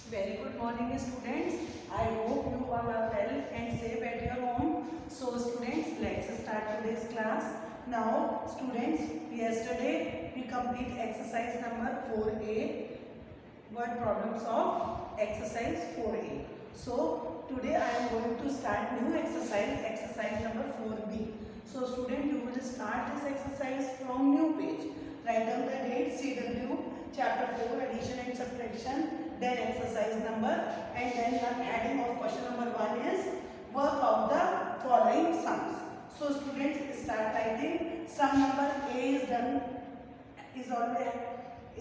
Very good morning, students. I hope you all are well and safe at your home. So, students, let's start today's class. Now, students, yesterday we complete exercise number 4A, word problems of exercise 4A. So, today I am going to start new exercise number 4B. So, student, you will start this exercise from new page. Write down the date, CW, chapter 4, addition and subtraction, then exercise number, and then the heading of question number 1 is work out the following sums. So, students, start writing. Sum number A is done, is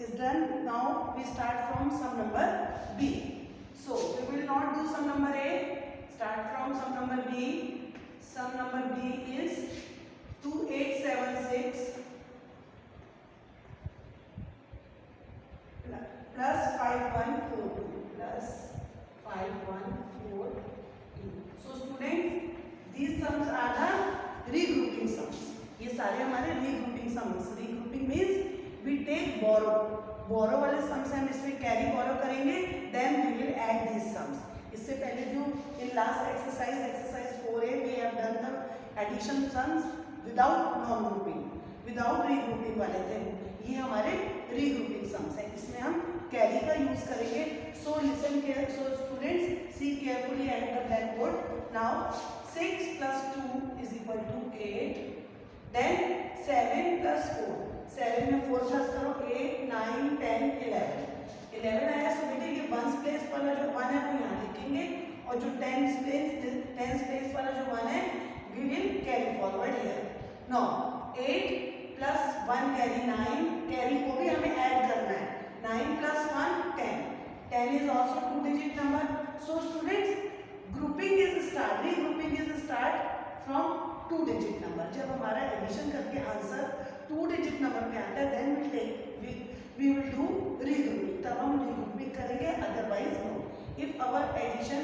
done. Now we start from sum number B. So we will not do sum number A. Start from sum number B. Sum number B is 2876 plus 5142 plus 5142. So students, these sums are the regrouping sums. ये सारे हमारे regrouping sums. Regrouping means we take borrow वाले sums हम इसमें carry borrow करेंगे, then we will add these sums. इससे पहले जो in last exercise 4A we have done the addition sums without non-grouping, without regrouping वाले थे. ये हमारे regrouping sums है. इसमें हम कैरी का यूज करेंगे. So listen care, so students see carefully at the blackboard. Now 6 plus 2 is equal to 8. Then 7 plus 4. 7 में 4 प्लस करो 8, 9, 10, 11. 11 आया. सो बेटे ये 1 प्लेस वाला जो 1 है वो यहाँ लिखेंगे और जो 10 प्लेस वाला जो 1 है we will carry forward here. Now 8 plus 1 carry 9. Carry को भी हमें ऐड करना है. 9 plus 1 10. 10 is also 2-digit number. So students, grouping is start. Regrouping is start from 2-digit number. जब हमारा एडिशन करके आंसर 2-digit नंबर पे आता है, then we will do regrouping. तब हम regrouping करेंगे, otherwise no. If our addition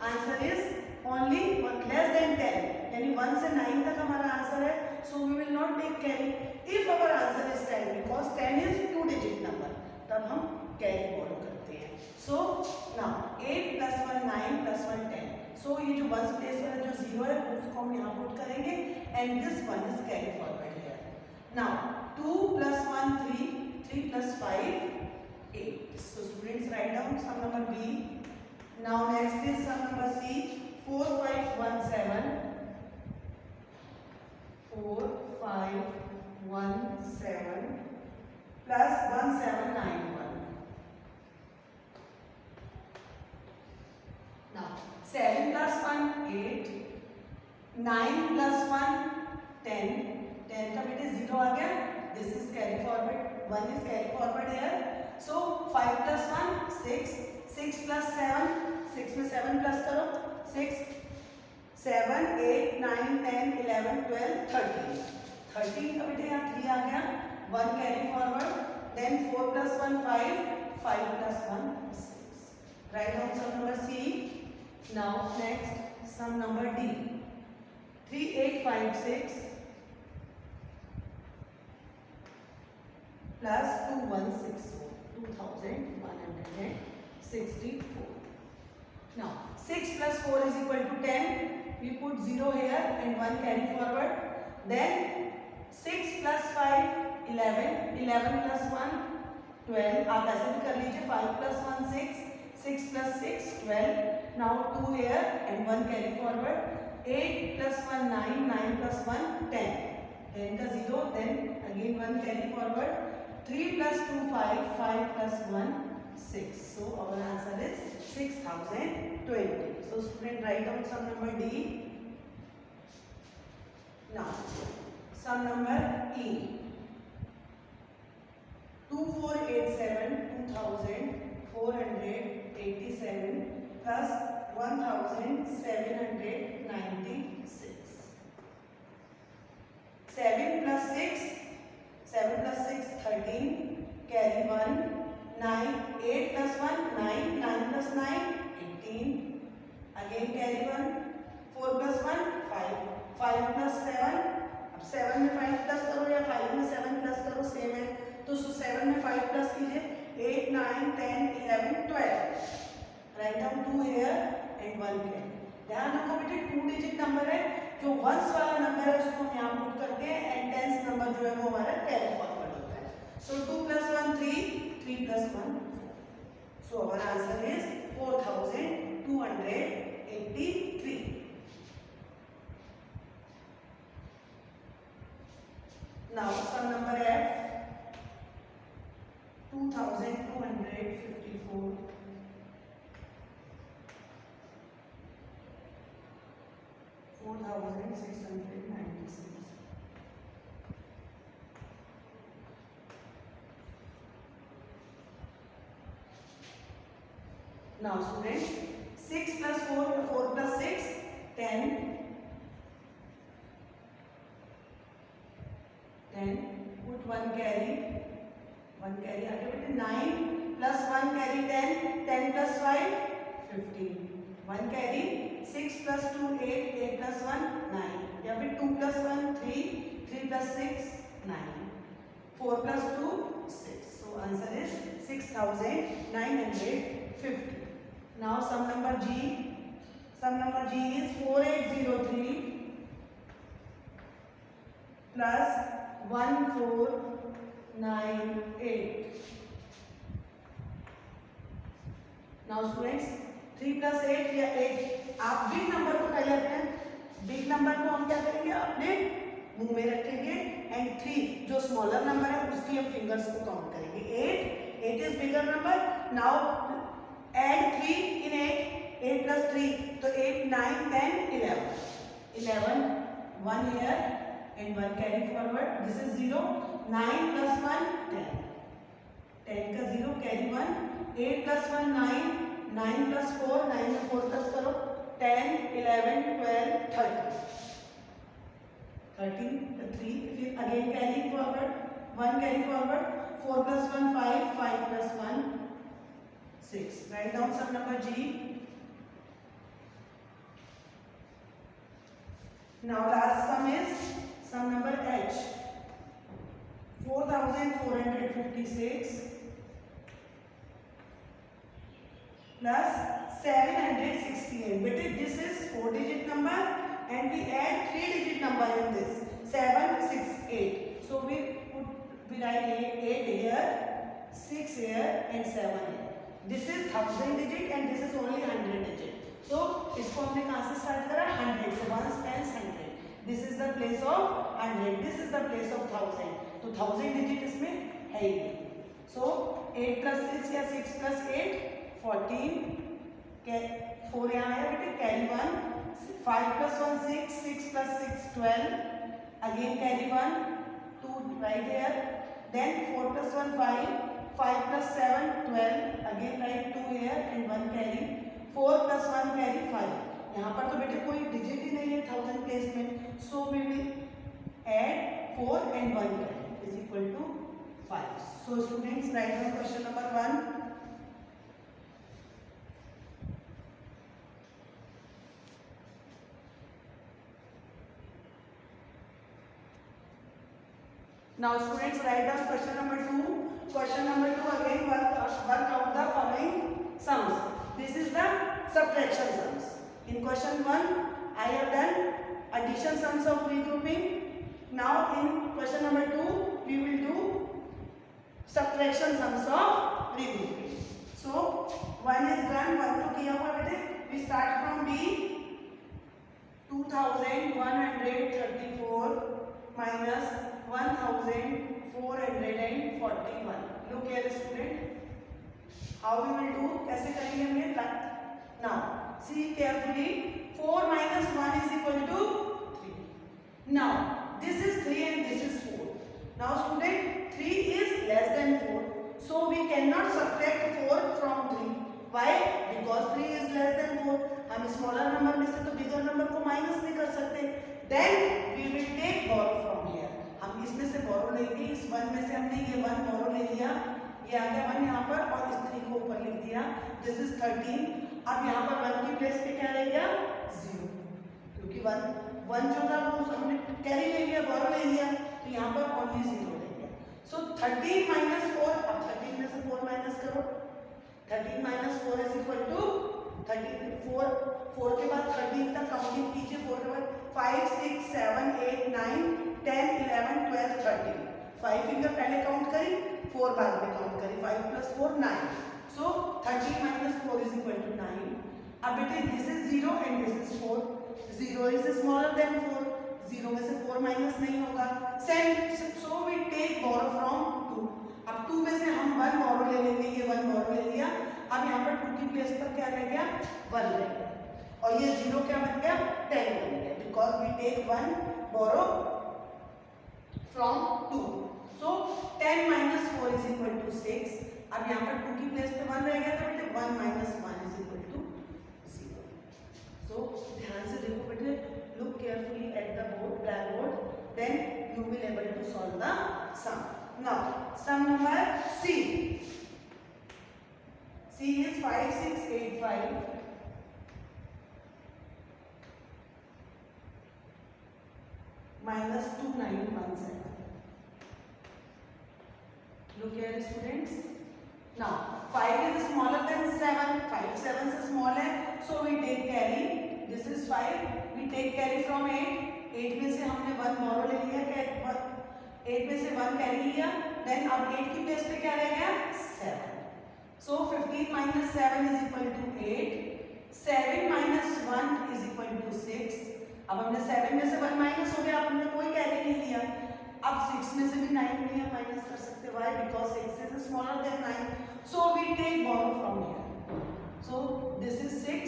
answer is only less than 10, यानी 1 से 9 तक हमारा आंसर है, so we will not take carry. If our answer is 10, because 10 is 2-digit number, तब हम carry borrow करते हैं. So now 8 plus 1 9 plus 1 10. So ये जो 1 प्लेस वाला जो 0 है उसको हम यहाँ पुट करेंगे, and this one is carry forward. Now 2 plus 1 3, 3 plus 5 8. So students, write down sum number B. Now next is sum number C. 4 5 1 7. 4 5 1 7 plus 1 7 9 1. Now 7 plus 1 8. 9 plus 1 10. 10 का बेटे 0 आ गया. This is carry forward. 1 is carry forward here. So 5 plus 1 6. 6 plus 7. 6 में 7 plus करो. 6 7 8 9 10 11 12 13. 13 का बेटे यहाँ 3 आ गया. 1 carry forward. Then 4 plus 1 5. 5 plus 1 6. Write down sum number C. Now next sum number D. 3856 plus 2164, 2164. Now 6 plus 4 is equal to 10. We put 0 here and 1 carry forward. Then 6 plus 5 11. 11 plus 1 12. आप ऐसे भी कर लीजिए. 5 plus 1 6. 6 plus 6 12. Now 2 here and 1 carry forward. 8 plus 1 9. 9 plus 1 10. 10 का 0. Then again 1 carry forward. 3 plus 2 5. 5 plus 1 6. So our answer is 6020. So student, write down sum number D. Now sum number E. 2487 2487 plus 1796. 7 plus 6. 7 plus 6 13. Carry 1. 9 8 plus 1 9. 9 plus 9 18. Again carry 1. 4 plus 1 5. 5 plus 7. अब 7 में 5 plus करो या 5 में 7 plus करो, same है. तो 7 में 5 plus कीजिए. 8 9 10 11 12. Write down 2 here and 1 carry. ध्यान रखो बेटे 2 डिजिट नंबर है, जो वंस वाला नंबर है उसको हम यहाँ पुट करते हैं एंड टेंस नंबर जो है वो हमारा कैरी फॉरवर्ड होता है। So 2 + 1 3, 3 + 1 4। So our answer is 4283। Now sum number F 2254 4696। Now students 6 + 4 4 + 6 10 put 1 carry आगे बेटे 9 + 1 carry 10 10 + 5 15 1 carry 6 + 2 8 8 + 1 9 या फिर 2 + 1 3 3 + 6 9 4 + 2 6। So answer is 6950। Now sum number G is 4803 plus 1498। Now students 3 + 8 या 8, आप बिग नंबर को पहले अपने बिग नंबर को हम क्या करेंगे अपने मुंह में रखेंगे एंड 3 जो स्मॉलर नंबर है उसकी हम फिंगर्स को काउंट करेंगे। 8 is bigger number. Now add 3 इन 8 + 3 तो 8 9 10 11 1 here and 1 carry forward, this is 0 9 + 1 10 10 का 0 carry 1 8 + 1 9 9 + 4 9 में 4 प्लस करो 10 11 12 13 3 फिर again carry forward 1 carry forward 4 + 1 5 5 + 1 6। Write down some number G। Now last sum is sum number H 4456 plus 768। बेटे this is 4 digit number and we add 3 digit number in this 768। So we write 8 here 6 here and 7 here। This is 1000 digit and this is only 100 digit। So इसको हमने कहाँ से start करा 100 से 1 stands 100। This is the place of 100, this is the place of 1000। तो 1000 digit इसमें है ही नहीं। So 8 + 6 या 6 + 8 14 4 यहाँ है बेटे carry 1 5 + 1 6 6 + 6 12 again carry 1 2 right here then 4 + 1 5 5 + 7 12 again write 2 here and 1 carry 4 + 1 carry 5। यहाँ पर तो बेटे कोई डिजिट ही नहीं है 1000 प्लेस में। So we will add 4 and 1 carry is equal to 5। So students write down question number 1। Now students write down question number 2। Question number 2 again work out the following sums। This is the subtraction sums। In question 1 I have done addition sums of regrouping। Now in question number 2 we will do subtraction sums of regrouping। So 1 is done, 1 तो किया हुआ बेटे। We start from B 2134 minus 1441। Look here student, how we will do, कैसे करेंगे हमने। Now see carefully, 4 - 1 is equal to 3। Now this is 3 and this is 4। Now student 3 is less than 4, so we cannot subtract 4 from 3। Why? Because 3 is less than 4। हम smaller number में से तो bigger number को minus नहीं कर सकते। Then we will take borrow from here। हम इसमें से बोरो लेंगे, इस 1 में से हमने ये 1 बोरो ले लिया, ये आ गया 1 यहाँ पर और इस 3 को ऊपर लिख दिया। This is 13। अब यहाँ पर 1 की प्लेस पे क्या रह गया 0, क्योंकि 1 जो था वो हमने कैरी ले लिया, बोरो ले लिया, तो यहाँ पर ओनली 0 रह गया। सो 13 - 4, अब 13 में से 4 माइनस करो, 13 - 4 इज इक्वल टू 13 4 4 के बाद 13 तक काउंटिंग कीजिए। 4 के बाद 5 6 7 8 9 10 11 12 13 5 फिंगर पहले काउंट करी, 4 बाद में काउंट करी। 5 + 4 9, सो 13 - 4 = 9। अब बेटे this is 0 and this is 4, 0 is smaller than 4, 0 में से 4 माइनस नहीं होगा। So we take borrow from 2। अब 2 में से हम 1 बोरो ले लेंगे, ये 1 बोरो ले लिया। अब यहाँ पर 2 की प्लेस पर क्या रह गया, 1 रह गया, और ये 0 क्या बन गया, 10 बन गया, because we take 1 borrow from 2। So 10 - 4 = 6। अब यहाँ पर 2 की प्लेस पे 1 रह गया, तो बेटे 1 - 1 = 0। सो ध्यान से देखो बेटे, look carefully at the board, blackboard, then you will able to solve the sum. Now sum number C. C is 5685 minus 2917. Look here students. Now 5 is smaller than 7. 5 7 से small है, so we take carry. This is 5. We take carry from 8. 8 में से हमने 1 बोरो ले लिया, 8 में से 1 carry लिया, देन अब 8 की प्लेस पे क्या रह गया, 7। सो 15 - 7 = 8, 7 - 1 = 6। अब हमने 7 में से 1 माइनस हो गया, अब हमने कोई कैरी नहीं लिया। अब 6 में से भी 9 नहीं हम माइनस कर सकते, why, because 6 is smaller than 9, so we take borrow from here. So this is 6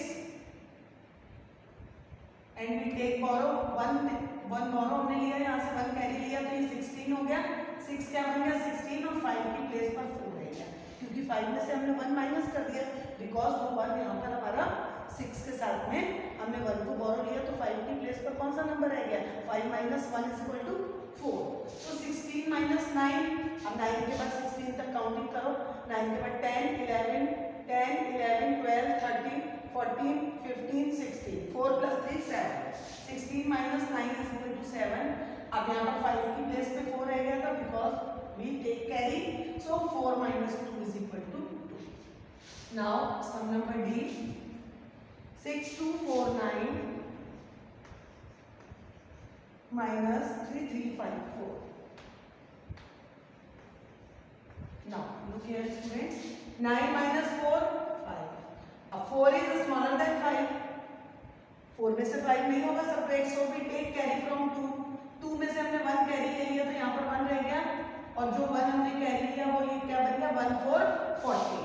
and we take borrow 1 borrow हमने लिया, यहाँ से 1 कैरी लिया, तो ये 16 हो गया। 6 क्या बन गया, 16, और 5 की प्लेस पर 4 रह गया, क्योंकि 5 में से हमने 1 माइनस कर दिया, बिकॉज वो 1 यहाँ पर हमारा 6 के साथ में हमने 1 को बोरो लिया, तो 5 की प्लेस पर कौन सा नंबर रह गया, 5 - 1 = 4। तो 16 - 9, अब 9 के बाद 16 तक काउंटिंग करो, 9 के बाद 10 11 12 13 14 15 16, 4 + 3 7, 16 - 9 = 7। अब यहाँ पर 5 की प्लेस पे 4 रह गया था, because we take carry, so 4 - 2 = 2। Now some number D, 6249 minus 3354. Now look here students, 9 minus 4 5. अब 4 is smaller than 5, 4 में से 5 नहीं होगा separate, so we take carry from 2। 2 में से हमने 1 कैरी ले लिया, तो यहाँ पर 1 रह गया, और जो 1 हमने कैरी लिया वो ये क्या बन गया, 1 4 40,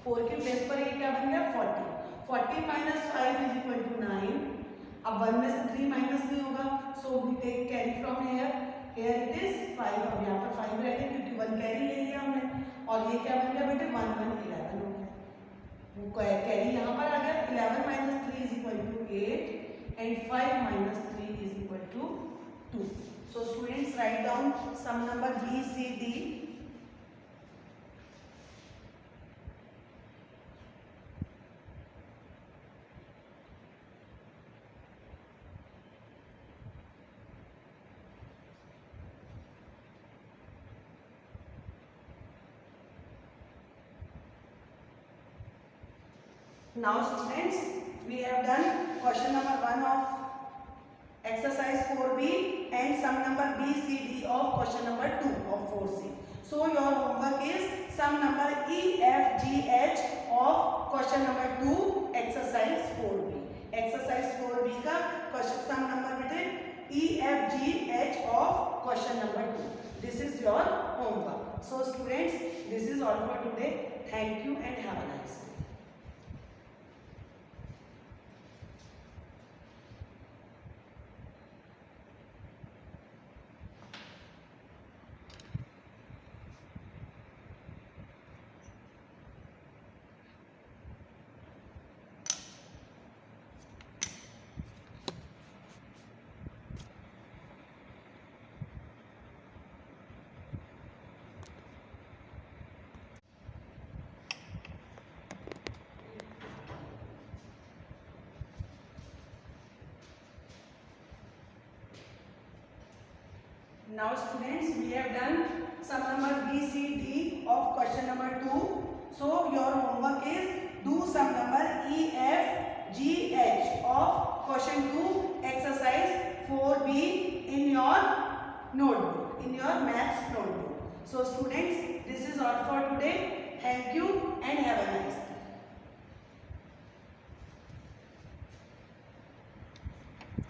4 के प्लेस पर ये क्या बन गया, 40। 40 - 5 = 9। अब 1 में से 3 माइनस नहीं होगा, so we take carry from here, here it is 5। अब यहाँ पर 5 रह गया, क्योंकि 1 कैरी ले लिया हमने, और ये क्या बन गया बेटे, 1 1 11 हो गया, वो कैरी यहाँ पर आ गया। 11 - 3 = 8 and 5 - 3 = 2। So students write down some number B, C, D. Now students, we have done question number 1 of exercise 4B and sum number B, C, D of question number 2 of 4C. So your homework is sum number E, F, G, H of question number 2 exercise 4B. Exercise 4B का question sum number बेटे E, F, G, H of question number 2. This is your homework. So students, this is all for today. Thank you and have a nice day. Now students, we have done sum number B, C, D of question number 2. So your homework is do sum number E, F, be in your notebook, in your maths notebook. So students, this is all for today. Thank you and have a nice day.